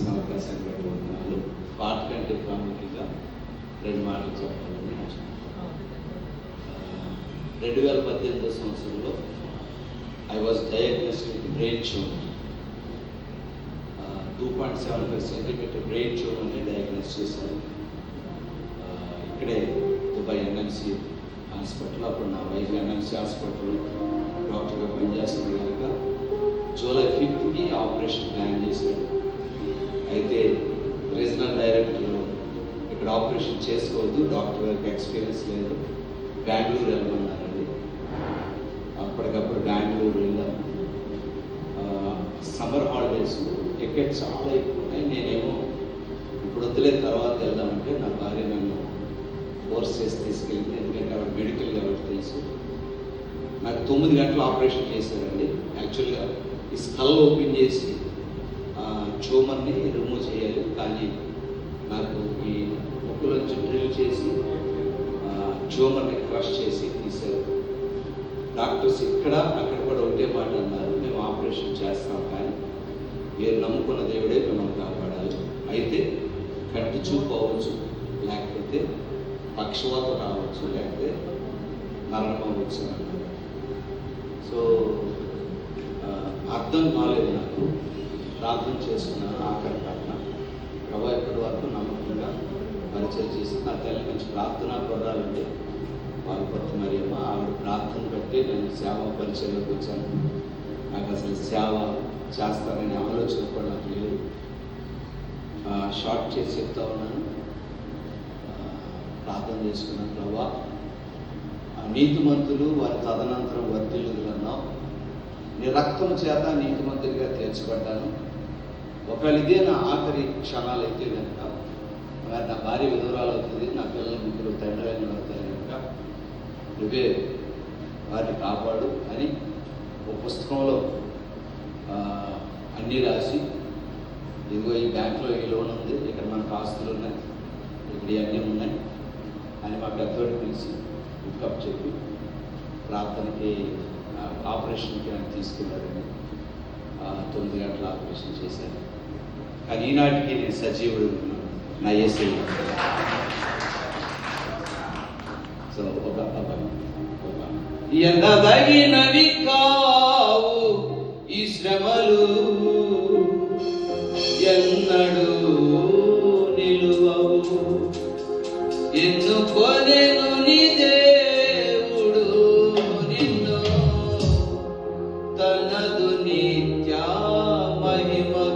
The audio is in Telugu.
ఇచ్చిన అవకాశాన్ని బట్టి వందనాలు. పాట కంటే ప్రాముఖ్యంగా 2 మాటలు చెప్పాలని ఆశిస్తున్నాను. 2018 సంవత్సరంలో I was diagnosed with brain tumor. 2.75 centimeter brain tumor ని డయాగ్నోస్ చేశారు. ఇక్కడే దుబాయ్ ఎన్ఎంసి హాస్పిటల్, అప్పుడు నా వైఫ్ ఎన్ఎంసి హాస్పిటల్ డాక్టర్గా పనిచేస్తుంది కనుక జూలై 5th ఆపరేషన్ ప్లాన్ చేశాడు. అయితే రీజనల్ డైరెక్టర్ ఇక్కడ ఆపరేషన్ చేసుకోవద్దు, డాక్టర్ గారికి ఎక్స్పీరియన్స్ లేదు, బెంగళూరు వెళ్ళమన్నారండి. అప్పటికప్పుడు బెంగళూరు వెళ్ళాను. సమ్మర్ హాలిడేస్ టికెట్ చాలా ఎక్కువ ఉన్నాయి. నేనేమో ఇప్పుడు వద్దులే తర్వాత వెళ్దామంటే నా భార్య నన్ను ఫోర్స్ చేసి తీసుకెళ్ళింది. ఎందుకంటే ఆవిడ మెడికల్ కాబట్టి తెలుసు. నాకు 9 గంటలు ఆపరేషన్ చేశారండి. యాక్చువల్గా ఈ స్కల్ ఓపెన్ చేసి ట్యూమర్ని రిమూవ్ చేయాలి, కానీ నాకు ఈ ముక్కులోంచి డ్రిల్ చేసి ట్యూమర్ని క్రష్ చేసి తీశారు. డాక్టర్స్ ఇక్కడ అక్కడ కూడా ఒకటే మాట అన్నారు, మేము ఆపరేషన్ చేస్తాం కానీ మీరు నమ్ముకున్న దేవుడే మిమ్మల్ని కాపాడాలి. అయితే కంటి చూపు అవ్వచ్చు, లేకపోతే పక్షవాతం రావచ్చు, లేకపోతే మరణం అవ్వచ్చు అన్నారు. సో అర్థం కాలేదు నాకు. ప్రార్థన చేసుకున్నాను. ఆఖరి పట్ల ప్రభు ఇప్పటి వరకు నమ్మకంగా పరిచయం చేసి నా తల్లి నుంచి ప్రార్థన కొడాలంటే పాల్పడుతు మరియమ్మ, ఆవిడ ప్రార్థన బట్టి నేను సేవ పరిచయంలోకి వచ్చాను. నాకు అసలు సేవ చేస్తాననే ఆలోచన కూడా నాకు లేదు. షార్ట్ చేసి చెప్తా ఉన్నాను. ప్రార్థన చేసుకున్నాను. ప్రభా, నీతిమంతులు వారి తదనంతరం వర్ధిల్లుదులన్నావు. నీ రక్తం చేత నీతిమంతుడిగా తీర్చబడ్డాను. ఒకవేళ ఇదే నా ఆఖరి క్షణాలు అయితే కనుక, నా భార్య విధురాలు అవుతుంది, నా పిల్లల ముగ్గురు తండ్రి అవుతారు కనుక నువ్వే వారిని కాపాడు అని ఒక పుస్తకంలో అన్నీ రాసి, ఇదిగో ఈ బ్యాంకులో ఈ లోన్ ఉంది, ఇక్కడ మనకు ఆస్తులు ఉన్నాయి, ఇక్కడ ఇవన్నీ ఉన్నాయి అని మా పెద్దవాడిని పిలిచి పికప్ చెప్పి ప్రార్థనకి ఆపరేషన్కి నన్ను తీసుకెళ్ళారండి. 9 గంటల ఆపరేషన్ చేశాను. కానీ ఈనాటికి నేను సజీవుడు నా యేసయ్య. సో ఎందగినవి కావు ఈ శ్రమలు, ఎన్నడూ నిలువవు, ఎన్నుకొనే